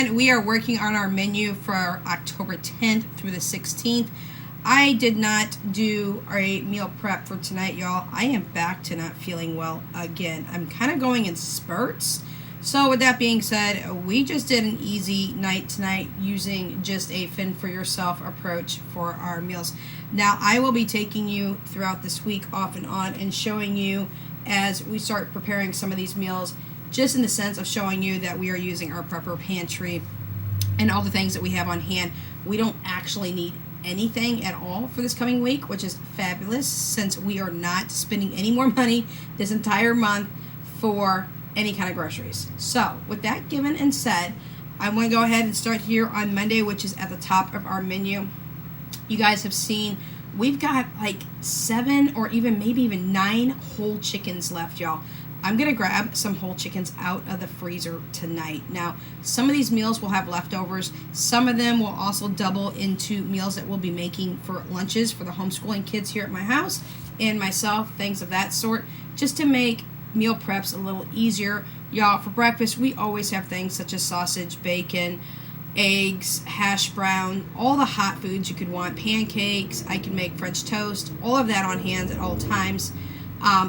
and we are working on our menu for October 10th through the 16th. I did not do a meal prep for tonight, y'all. I am back to not feeling well again. I'm kind of going in spurts. So with that being said, we just did an easy night tonight using just a fend for yourself approach for our meals. Now, I will be taking you throughout this week off and on and showing you as we start preparing some of these meals, just in the sense of showing you that we are using our prepper pantry and all the things that we have on hand. We don't actually need anything at all for this coming week, which is fabulous since we are not spending any more money this entire month for any kind of groceries. So with that given and said, I'm going to go ahead and start here on Monday, which is at the top of our menu. You guys have seen we've got like 7 or maybe even 9 whole chickens left, y'all. I'm going to grab some whole chickens out of the freezer tonight. Now, some of these meals will have leftovers. Some of them will also double into meals that we'll be making for lunches for the homeschooling kids here at my house and myself, things of that sort, just to make meal preps a little easier. Y'all, for breakfast, we always have things such as sausage, bacon, eggs, hash brown, all the hot foods you could want, pancakes. I can make French toast, all of that on hand at all times.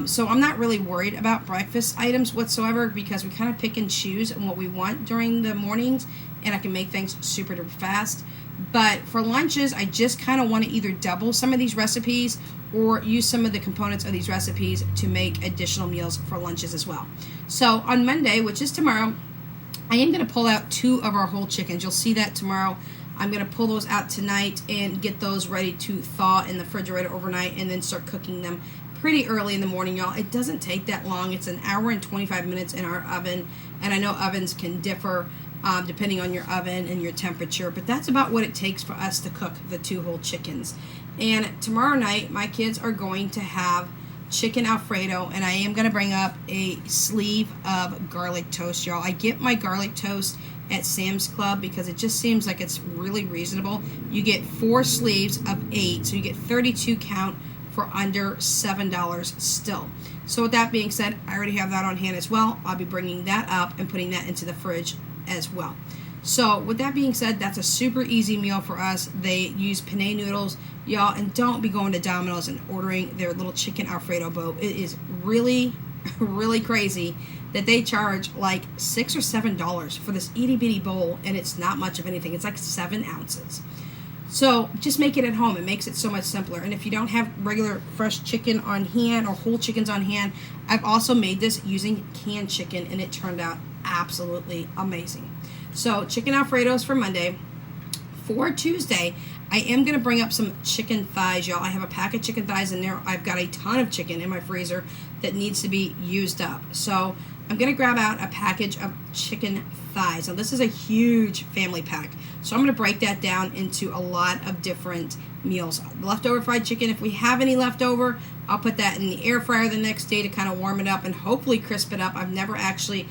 So I'm not really worried about breakfast items whatsoever because we kind of pick and choose what we want during the mornings, and I can make things super duper fast. But for lunches, I just kind of want to either double some of these recipes or use some of the components of these recipes to make additional meals for lunches as well. So on Monday, which is tomorrow, I am going to pull out 2 of our whole chickens. You'll see that tomorrow. I'm going to pull those out tonight and get those ready to thaw in the refrigerator overnight and then start cooking them pretty early in the morning, y'all. It doesn't take that long. It's an hour and 25 minutes in our oven, and I know ovens can differ depending on your oven and your temperature, but that's about what it takes for us to cook the 2 whole chickens. And tomorrow night, my kids are going to have chicken Alfredo, and I am going to bring up a sleeve of garlic toast, y'all. I get my garlic toast at Sam's Club because it just seems like it's really reasonable. You get 4 sleeves of 8, so you get 32 count for under $7 still. So with that being said, I already have that on hand as well. I'll be bringing that up and putting that into the fridge as well. So with that being said, that's a super easy meal for us. They use penne noodles, y'all, and don't be going to Domino's and ordering their little chicken Alfredo bowl. It is really, really crazy that they charge like $6 or $7 for this itty bitty bowl, and it's not much of anything. It's like 7 ounces. So just make it at home. It makes it so much simpler. And if you don't have regular fresh chicken on hand or whole chickens on hand, I've also made this using canned chicken, and it turned out absolutely amazing. So chicken Alfredos for Monday. For Tuesday, I am going to bring up some chicken thighs, y'all. I have a pack of chicken thighs in there. I've got a ton of chicken in my freezer that needs to be used up. So I'm going to grab out a package of chicken thighs. Now, this is a huge family pack. So I'm going to break that down into a lot of different meals. Leftover fried chicken, if we have any leftover, I'll put that in the air fryer the next day to kind of warm it up and hopefully crisp it up. I've never actually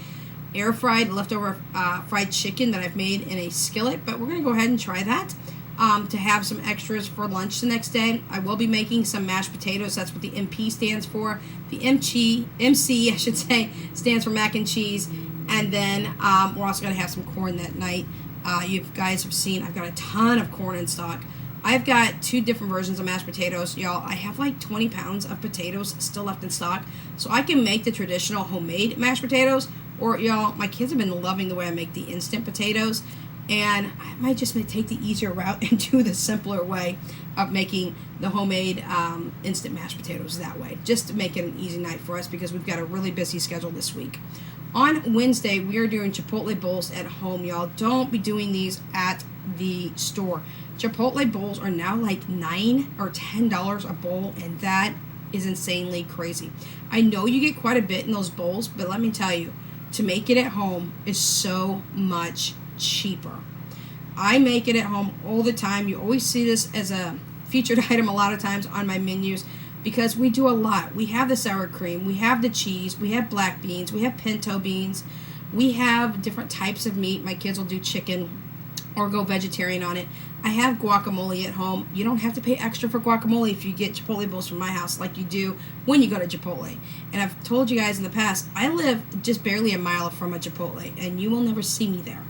air fried leftover fried chicken that I've made in a skillet, but we're going to go ahead and try that to have some extras for lunch the next day. I will be making some mashed potatoes. That's what the MP stands for. The MC, I should say, stands for mac and cheese. And then we're also going to have some corn that night. You guys have seen I've got a ton of corn in stock. I've got 2 different versions of mashed potatoes. Y'all, I have like 20 pounds of potatoes still left in stock. So I can make the traditional homemade mashed potatoes, or y'all, my kids have been loving the way I make the instant potatoes. And I might just take the easier route and do the simpler way of making the homemade instant mashed potatoes that way, just to make it an easy night for us because we've got a really busy schedule this week. On Wednesday, we are doing Chipotle Bowls at home, y'all. Don't be doing these at the store. Chipotle Bowls are now like $9 or $10 a bowl, and that is insanely crazy. I know you get quite a bit in those bowls, but let me tell you, to make it at home is so much cheaper. I make it at home all the time. You always see this as a featured item a lot of times on my menus because we do a lot. We have the sour cream, we have the cheese, we have black beans, we have pinto beans, we have different types of meat. My kids will do chicken or go vegetarian on it. I have guacamole at home. You don't have to pay extra for guacamole if you get Chipotle Bowls from my house like you do when you go to Chipotle. And I've told you guys in the past, I live just barely a mile from a Chipotle, and you will never see me there.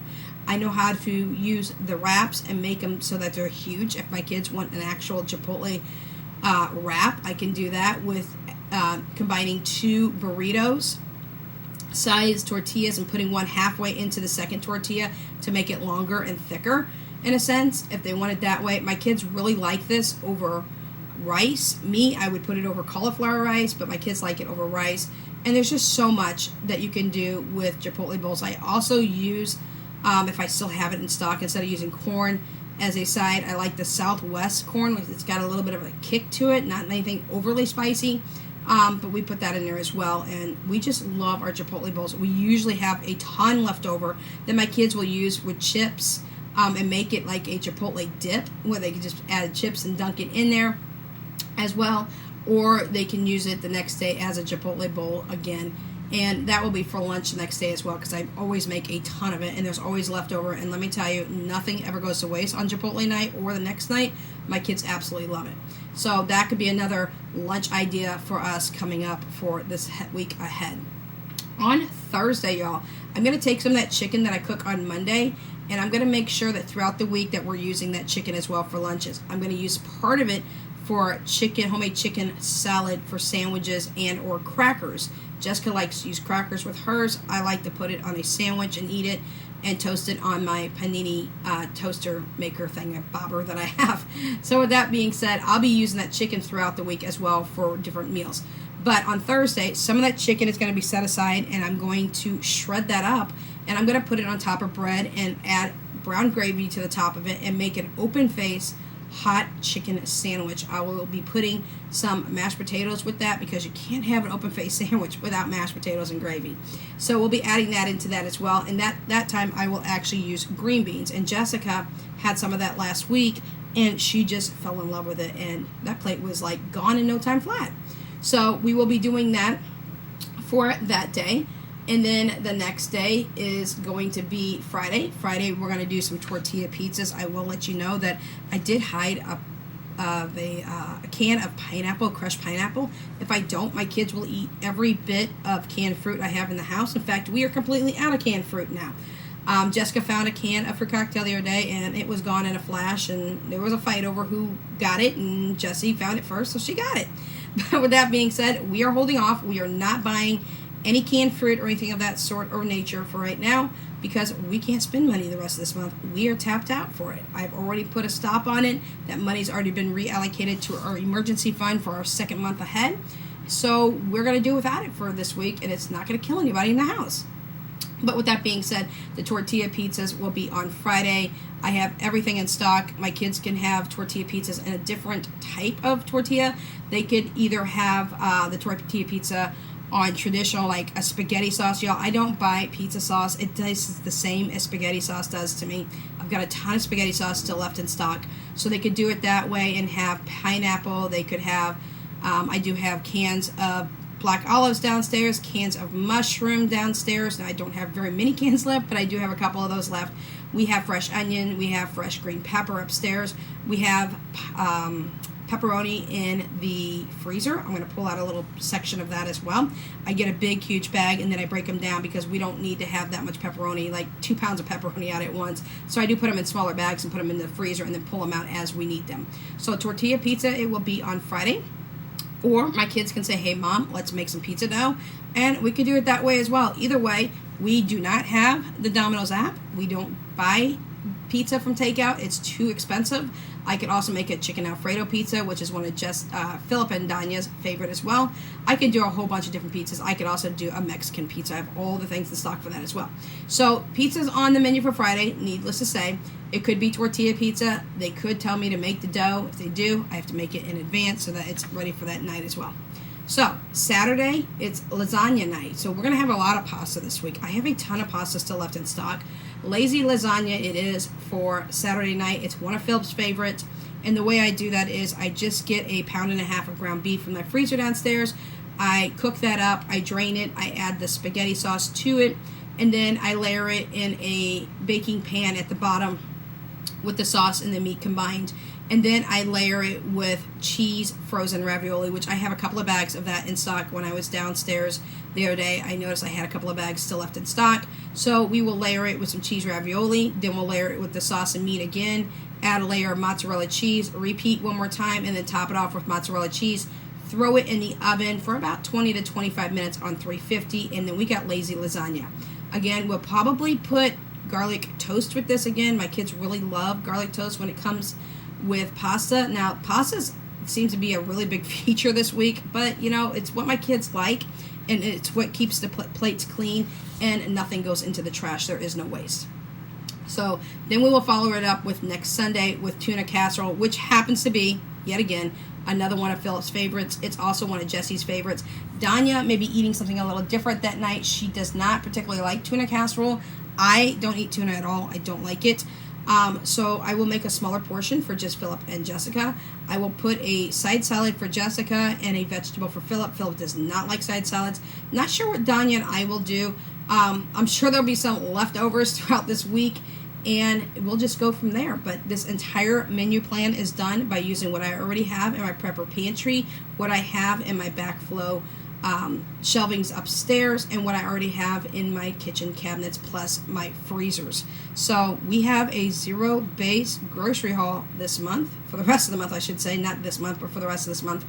I know how to use the wraps and make them so that they're huge. If my kids want an actual Chipotle wrap, I can do that with combining 2 burritos size tortillas and putting one halfway into the second tortilla to make it longer and thicker in a sense, if they want it that way. My kids really like this over rice. Me, I would put it over cauliflower rice, but my kids like it over rice. And there's just so much that you can do with Chipotle bowls. I also use, if I still have it in stock, instead of using corn as a side, I like the Southwest corn. It's got a little bit of a kick to it, not anything overly spicy. But we put that in there as well, and we just love our Chipotle bowls. We usually have a ton left over that my kids will use with chips, and make it like a Chipotle dip, where they can just add chips and dunk it in there as well, or they can use it the next day as a Chipotle bowl again, and that will be for lunch the next day as well, because I always make a ton of it, and there's always leftover. And let me tell you, nothing ever goes to waste on Chipotle night or the next night. My kids absolutely love it. So that could be another lunch idea for us coming up for this week ahead. On Thursday, y'all, I'm going to take some of that chicken that I cook on Monday, and I'm going to make sure that throughout the week that we're using that chicken as well for lunches. I'm going to use part of it for homemade chicken salad for sandwiches and or crackers. Jessica likes to use crackers with hers. I like to put it on a sandwich and eat it and toast it on my panini toaster maker thing, a bobber that I have. So with that being said, I'll be using that chicken throughout the week as well for different meals. But on Thursday, some of that chicken is going to be set aside, and I'm going to shred that up, and I'm going to put it on top of bread and add brown gravy to the top of it and make an open face hot chicken sandwich. I will be putting some mashed potatoes with that, because you can't have an open face sandwich without mashed potatoes and gravy. So we'll be adding that into that as well, and that time I will actually use green beans. And Jessica had some of that last week, and she just fell in love with it, and that plate was like gone in no time flat. So we will be doing that for that day. And then the next day is going to be Friday. Friday, we're going to do some tortilla pizzas. I will let you know that I did hide a can of pineapple, crushed pineapple. If I don't, my kids will eat every bit of canned fruit I have in the house. In fact, we are completely out of canned fruit now. Jessica found a can of fruit cocktail the other day, and it was gone in a flash, and there was a fight over who got it, and Jessie found it first, so she got it. But with that being said, we are holding off. We are not buying any canned fruit or anything of that sort or nature for right now, because we can't spend money the rest of this month. We are tapped out for it. I've already put a stop on it. That money's already been reallocated to our emergency fund for our second month ahead. So we're going to do without it for this week, and it's not going to kill anybody in the house. But with that being said, the tortilla pizzas will be on Friday. I have everything in stock. My kids can have tortilla pizzas in a different type of tortilla. They could either have the tortilla pizza on traditional, like a spaghetti sauce. Y'all, I don't buy pizza sauce. It tastes the same as spaghetti sauce does to me. I've got a ton of spaghetti sauce still left in stock. So they could do it that way and have pineapple. They could have, I do have cans of black olives downstairs, cans of mushroom downstairs. Now, I don't have very many cans left, but I do have a couple of those left. We have fresh onion. We have fresh green pepper upstairs. We have pepperoni in the freezer. I'm going to pull out a little section of that as well. I get a big, huge bag, and then I break them down, because we don't need to have that much pepperoni, like 2 pounds of pepperoni out at once. So I do put them in smaller bags and put them in the freezer, and then pull them out as we need them. So tortilla pizza, it will be on Friday. Or my kids can say, hey, Mom, let's make some pizza dough. And we could do it that way as well. Either way, we do not have the Domino's app. We don't buy pizza from takeout. It's too expensive. I could also make a chicken Alfredo pizza, which is one of Philip and Danya's favorite as well. I could do a whole bunch of different pizzas. I could also do a Mexican pizza. I have all the things in stock for that as well. So pizza's on the menu for Friday, needless to say. It could be tortilla pizza. They could tell me to make the dough. If they do, I have to make it in advance so that it's ready for that night as well. So Saturday, it's lasagna night. So we're going to have a lot of pasta this week. I have a ton of pasta still left in stock. Lazy lasagna it is for Saturday night. It's one of Philip's favorites. And the way I do that is I just get 1.5 pounds of ground beef from my freezer downstairs. I cook that up. I drain it. I add the spaghetti sauce to it. And then I layer it in a baking pan at the bottom with the sauce and the meat combined. And then I layer it with cheese frozen ravioli, which I have a couple of bags of that in stock. When I was downstairs the other day, I noticed I had a couple of bags still left in stock. So we will layer it with some cheese ravioli. Then we'll layer it with the sauce and meat again. Add a layer of mozzarella cheese. Repeat one more time, and then top it off with mozzarella cheese. Throw it in the oven for about 20 to 25 minutes on 350, and then we got lazy lasagna. Again, we'll probably put garlic toast with this again. My kids really love garlic toast when it comes with pasta. Now, pasta seems to be a really big feature this week, but you know, it's what my kids like, and it's what keeps the plates clean, and nothing goes into the trash. There is no waste. So then we will follow it up with next Sunday with tuna casserole, which happens to be, yet again, another one of Philip's favorites. It's also one of Jesse's favorites. Danya may be eating something a little different that night. She does not particularly like tuna casserole. I don't eat tuna at all. I don't like it. So I will make a smaller portion for just Philip and Jessica. I will put a side salad for Jessica and a vegetable for Philip. Philip does not like side salads. Not sure what Danya and I will do. I'm sure there'll be some leftovers throughout this week, and we'll just go from there. But this entire menu plan is done by using what I already have in my prepper pantry, what I have in my backflow shelvings upstairs, and what I already have in my kitchen cabinets, plus my freezers. So we have a zero-base grocery haul this month, for the rest of the month I should say, not this month, but for the rest of this month.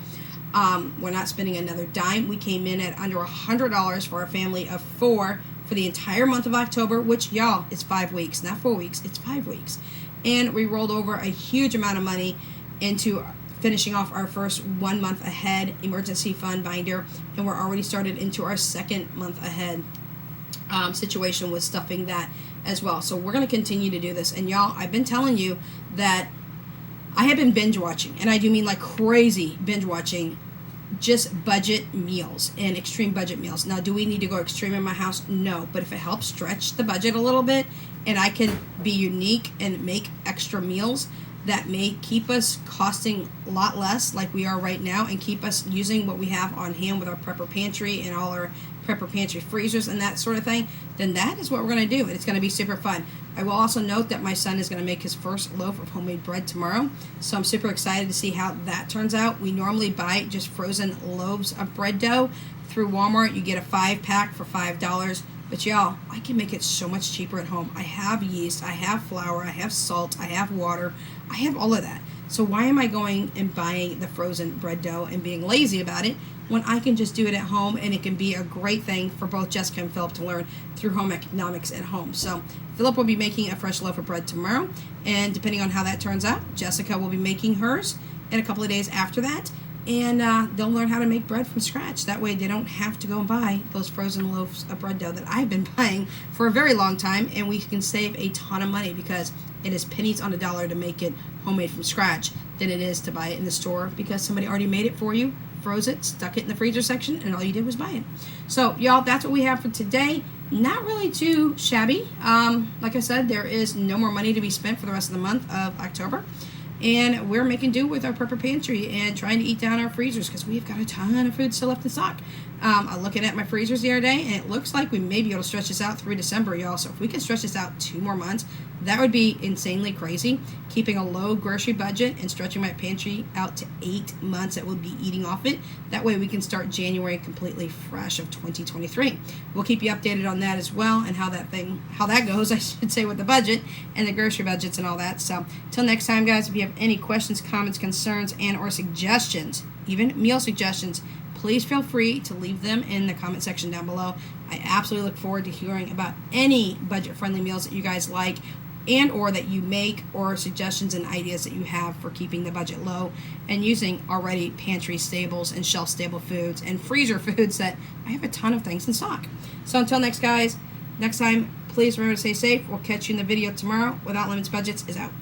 We're not spending another dime. We came in at under $100 for a family of 4 for the entire month of October, which, y'all, it's 5 weeks, not 4 weeks, it's 5 weeks. And we rolled over a huge amount of money into finishing off our first 1 month ahead emergency fund binder, and we're already started into our second month ahead situation with stuffing that as well. So we're going to continue to do this. And y'all, I've been telling you that I have been binge watching, and I do mean like crazy binge watching, just budget meals and extreme budget meals. Now, do we need to go extreme in my house? No, but if it helps stretch the budget a little bit and I can be unique and make extra meals that may keep us costing a lot less like we are right now, and keep us using what we have on hand with our prepper pantry and all our prepper pantry freezers and that sort of thing, then that is what we're going to do, and it's going to be super fun. I will also note that my son is going to make his first loaf of homemade bread tomorrow, so I'm super excited to see how that turns out. We normally buy just frozen loaves of bread dough through Walmart. You get a 5-pack for $5, but y'all, I can make it so much cheaper at home. I have yeast, I have flour, I have salt, I have water, I have all of that. So why am I going and buying the frozen bread dough and being lazy about it when I can just do it at home, and it can be a great thing for both Jessica and Philip to learn through home economics at home. So Philip will be making a fresh loaf of bread tomorrow, and depending on how that turns out, Jessica will be making hers in a couple of days after that, and they'll learn how to make bread from scratch. That way they don't have to go and buy those frozen loaves of bread dough that I've been buying for a very long time, and we can save a ton of money because it is pennies on the dollar to make it homemade from scratch than it is to buy it in the store, because somebody already made it for you, froze it, stuck it in the freezer section, and all you did was buy it. So y'all, that's what we have for today. Not really too shabby. Like I said, there is no more money to be spent for the rest of the month of October, and we're making do with our prepper pantry and trying to eat down our freezers because we've got a ton of food still left in stock. I'm looking at my freezers the other day, and it looks like we may be able to stretch this out through December, y'all. So if we can stretch this out 2 more months, that would be insanely crazy. Keeping a low grocery budget and stretching my pantry out to 8 months that we'll be eating off it. That way we can start January completely fresh of 2023. We'll keep you updated on that as well, and how that goes, I should say, with the budget and the grocery budgets and all that. So till next time, guys, if you have any questions, comments, concerns, and or suggestions, even meal suggestions, please feel free to leave them in the comment section down below. I absolutely look forward to hearing about any budget-friendly meals that you guys like and or that you make, or suggestions and ideas that you have for keeping the budget low and using already pantry staples and shelf stable foods and freezer foods that I have a ton of things in stock. So until next time, please remember to stay safe. We'll catch you in the video tomorrow. Without Limits Budgets is out.